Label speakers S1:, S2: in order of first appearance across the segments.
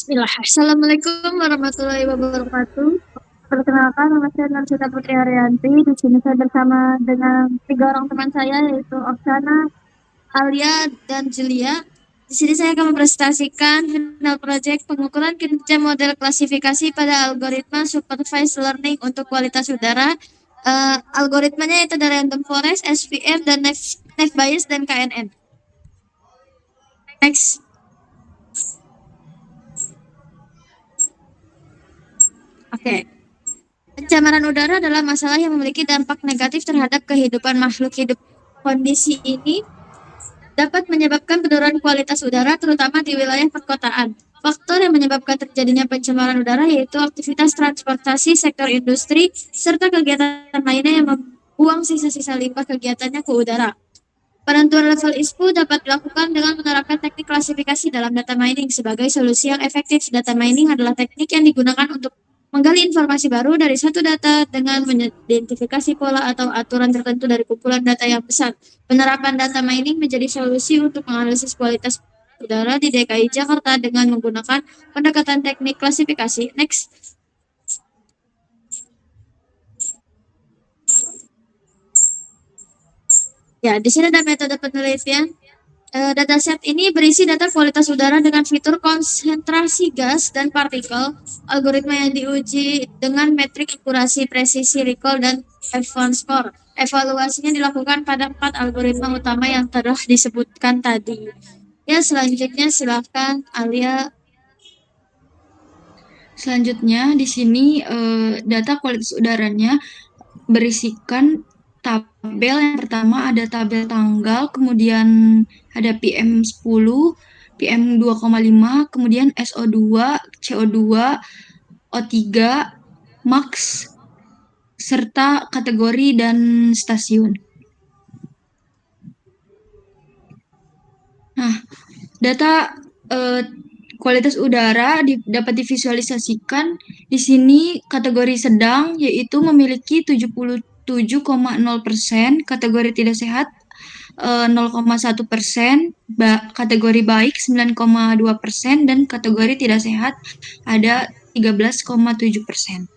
S1: Bismillah. Assalamualaikum warahmatullahi wabarakatuh. Perkenalkan, nama saya Narsita Putri Haryanti. Di sini saya bersama dengan tiga orang teman saya, yaitu Oksana, Alia, dan Julia. Di sini saya akan mempresentasikan final project pengukuran kinerja model klasifikasi pada algoritma supervised learning untuk kualitas udara. Algoritmanya itu dari random forest, SVM, dan Naive Bayes, dan KNN. Next. Oke. Pencemaran udara adalah masalah yang memiliki dampak negatif terhadap kehidupan makhluk hidup. Kondisi ini dapat menyebabkan penurunan kualitas udara, terutama di wilayah perkotaan. Faktor yang menyebabkan terjadinya pencemaran udara yaitu aktivitas transportasi, sektor industri, serta kegiatan lainnya yang membuang sisa-sisa limbah kegiatannya ke udara. Penentuan level ISPU dapat dilakukan dengan menerapkan teknik klasifikasi dalam data mining sebagai solusi yang efektif. Data mining adalah teknik yang digunakan untuk menggali informasi baru dari satu data dengan mengidentifikasi pola atau aturan tertentu dari kumpulan data yang besar. Penerapan data mining menjadi solusi untuk menganalisis kualitas udara di DKI Jakarta dengan menggunakan pendekatan teknik klasifikasi. Next. Ya, di sini ada metode penelitian. Dataset ini berisi data kualitas udara dengan fitur konsentrasi gas dan partikel. Algoritma yang diuji dengan metrik akurasi, presisi, recall, dan F1 score. Evaluasinya dilakukan pada 4 algoritma utama yang telah disebutkan tadi. Ya, selanjutnya silakan Alia.
S2: Selanjutnya di sini data kualitas udaranya berisikan tabel. Yang pertama ada tabel tanggal, kemudian ada PM10, PM2,5, kemudian SO2, CO2, O3, max, serta kategori dan stasiun. Nah, data kualitas udara dapat divisualisasikan di sini kategori sedang yaitu memiliki 77,0%, kategori tidak sehat 0,1%, kategori baik 9,2%, dan kategori tidak sehat ada 13,7%.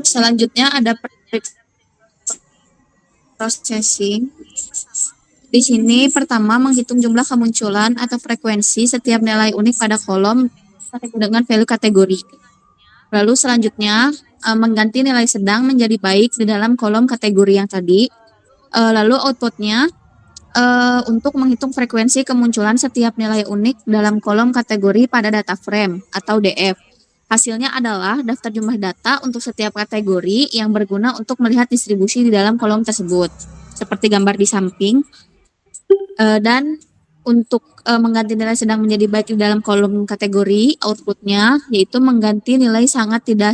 S1: Selanjutnya ada processing. Di sini pertama menghitung jumlah kemunculan atau frekuensi setiap nilai unik pada kolom dengan value kategori. Lalu selanjutnya mengganti nilai sedang menjadi baik di dalam kolom kategori yang tadi. Lalu outputnya untuk menghitung frekuensi kemunculan setiap nilai unik dalam kolom kategori pada data frame atau DF. Hasilnya adalah daftar jumlah data untuk setiap kategori yang berguna untuk melihat distribusi di dalam kolom tersebut. Seperti gambar di samping. Dan untuk mengganti nilai sedang menjadi baik di dalam kolom kategori, outputnya yaitu mengganti nilai sangat tidak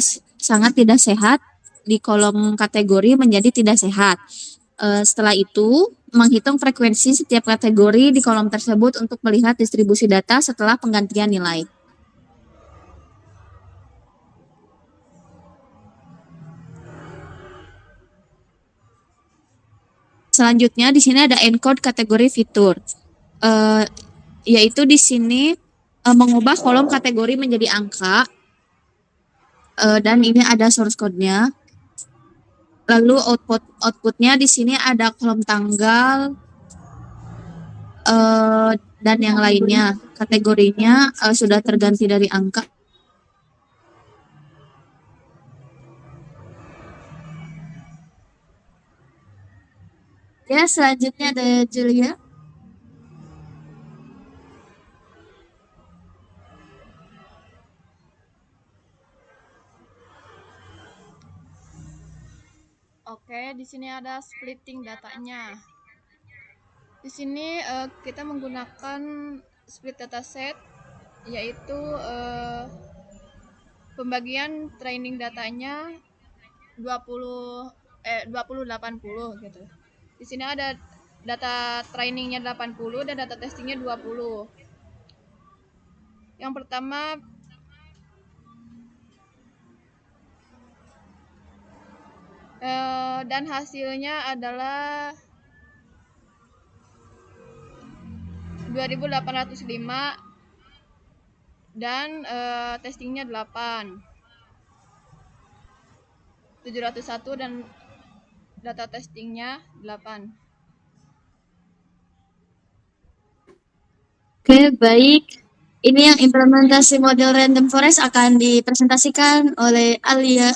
S1: sehat di kolom kategori menjadi tidak sehat. Setelah itu, menghitung frekuensi setiap kategori di kolom tersebut untuk melihat distribusi data setelah penggantian nilai. Selanjutnya di sini ada encode kategori fitur, yaitu di sini mengubah kolom kategori menjadi angka, dan ini ada source code-nya. Lalu outputnya di sini ada kolom tanggal dan yang lainnya. Kategorinya sudah terganti dari angka. Ya, selanjutnya ada Julia.
S3: Oke, di sini ada splitting datanya. Di sini kita menggunakan split dataset, yaitu pembagian training datanya 20 80 gitu. Di sini ada data trainingnya 80 dan data testingnya 20. Yang pertama Dan hasilnya adalah 2805 dan testingnya 8, 701 dan data testingnya 8.
S1: Oke, baik. Ini yang implementasi model random forest akan dipresentasikan oleh Alia.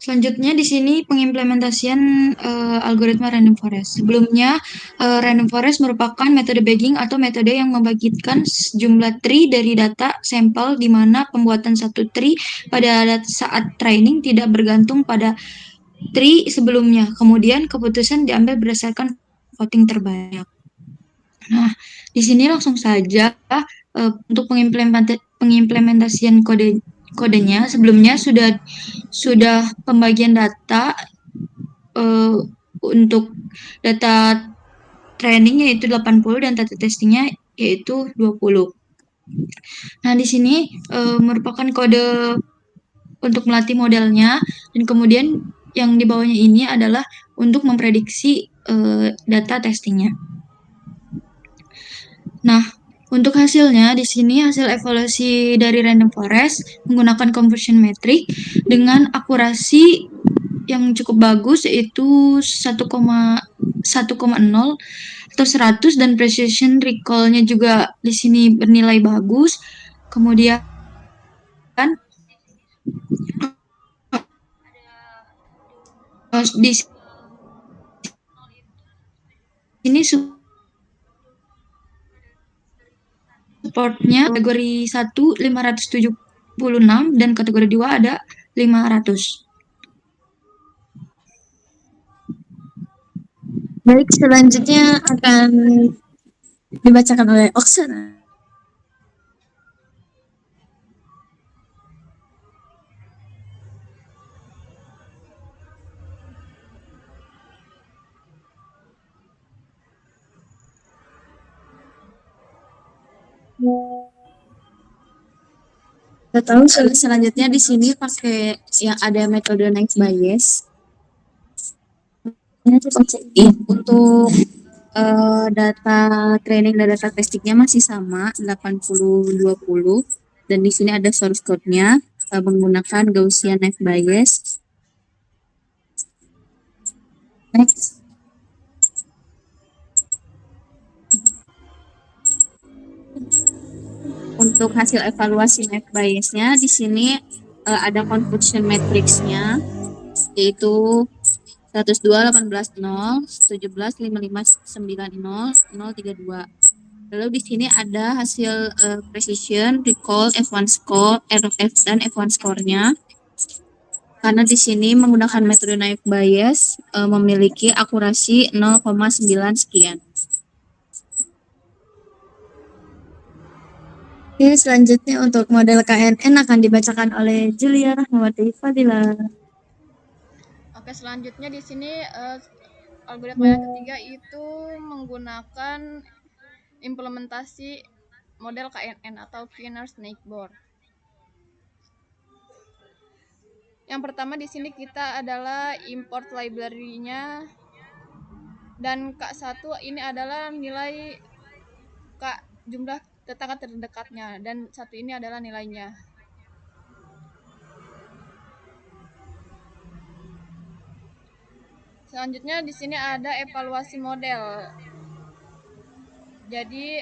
S2: Selanjutnya di sini pengimplementasian algoritma random forest. Sebelumnya, random forest merupakan metode bagging atau metode yang membagikan jumlah tree dari data sampel di mana pembuatan satu tree pada saat training tidak bergantung pada tree sebelumnya. Kemudian keputusan diambil berdasarkan voting terbanyak. Nah, di sini langsung saja untuk pengimplementasian kodenya sebelumnya sudah pembagian data untuk data training yaitu 80 dan data testingnya yaitu 20. Nah, di sini merupakan kode untuk melatih modelnya dan kemudian yang di bawahnya ini adalah untuk memprediksi data testingnya. Nah, untuk hasilnya di sini hasil evaluasi dari random forest menggunakan conversion metric dengan akurasi yang cukup bagus yaitu 1,0 atau 100 dan precision recall-nya juga di sini bernilai bagus. Kemudian di sini supportnya kategori 1 576 dan kategori 2 ada 500.
S1: Baik, selanjutnya akan dibacakan oleh Oksana. Kita tahu selanjutnya di sini pakai yang ada metode Naive Bayes. Ini untuk data training dan data testingnya masih sama 80-20 dan di sini ada source code-nya menggunakan Gaussian Naive Bayes. Next. Untuk hasil evaluasi Naive Bayes-nya di sini ada confusion matrix-nya yaitu 102, 18, 0, 17, 55, 90, 032. Lalu di sini ada hasil precision, recall, F1 score, RF dan F1 score-nya. Karena di sini menggunakan metode Naive Bayes memiliki akurasi 0,9 sekian. Oke, selanjutnya untuk model KNN akan dibacakan oleh Julia Rahmawati Fadila.
S3: Oke, selanjutnya di sini algoritma yang ketiga itu menggunakan implementasi model KNN atau Kiner Snake Board. Yang pertama di sini kita adalah import library-nya dan K1 ini adalah nilai jumlah tetangga terdekatnya dan satu ini adalah nilainya. Selanjutnya di sini ada evaluasi model. Jadi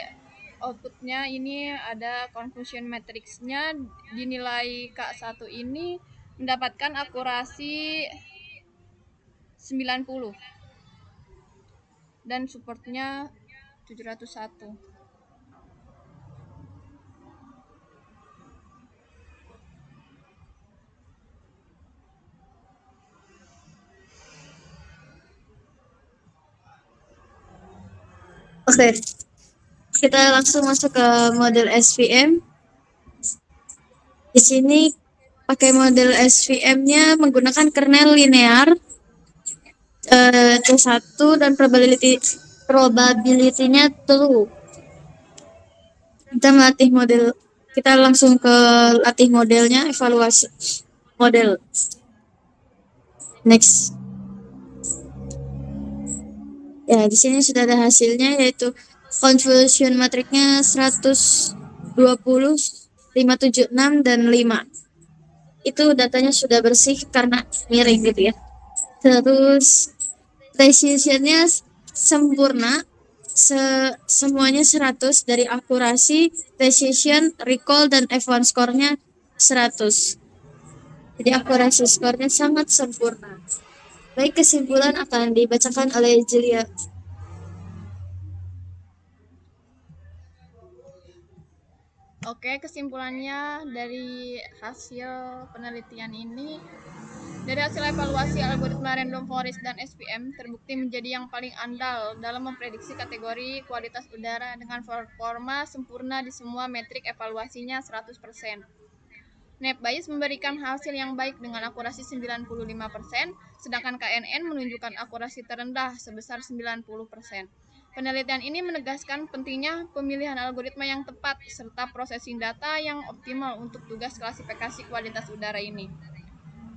S3: outputnya ini ada confusion matrix-nya dinilai K1 ini mendapatkan akurasi 90 dan supportnya 701.
S1: Oke, kita langsung masuk ke model SVM. Di sini pakai model SVM-nya menggunakan kernel linear C1 dan probability-nya true. Kita langsung ke latih modelnya, evaluasi. model. Next. Ya, di sini sudah ada hasilnya, yaitu convolution matrixnya 120, 576 dan 5. Itu datanya sudah bersih karena miring gitu ya. Terus precisionnya sempurna, semuanya 100 dari akurasi, precision, recall, dan F1 skornya 100. Jadi akurasi skornya sangat sempurna. Baik, kesimpulan akan dibacakan oleh Julia.
S3: Oke, kesimpulannya dari hasil penelitian ini, dari hasil evaluasi algoritma random forest dan SPM terbukti menjadi yang paling andal dalam memprediksi kategori kualitas udara dengan performa sempurna di semua metrik evaluasinya 100%. NetBIAS memberikan hasil yang baik dengan akurasi 95%, sedangkan KNN menunjukkan akurasi terendah sebesar 90%. Penelitian ini menegaskan pentingnya pemilihan algoritma yang tepat serta processing data yang optimal untuk tugas klasifikasi kualitas udara ini.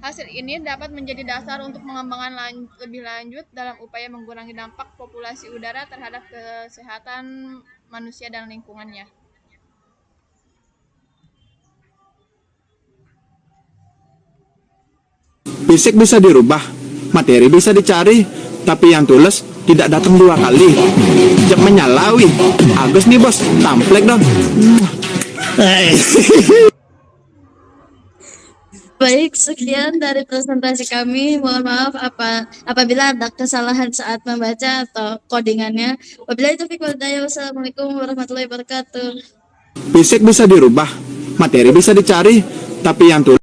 S3: Hasil ini dapat menjadi dasar untuk mengembangkan lebih lanjut dalam upaya mengurangi dampak populasi udara terhadap kesehatan manusia dan lingkungannya.
S4: Fisik bisa dirubah, materi bisa dicari, tapi yang tulus tidak datang 2 kali. Jam menyalawi. Agus nih bos, tamplek dong.
S1: Baik, sekian dari presentasi kami. Mohon maaf apabila ada kesalahan saat membaca atau codingannya. Wabillahi taufiq wal hidayah. Wassalamualaikum warahmatullahi wabarakatuh.
S4: Fisik bisa dirubah, materi bisa dicari, tapi yang tulus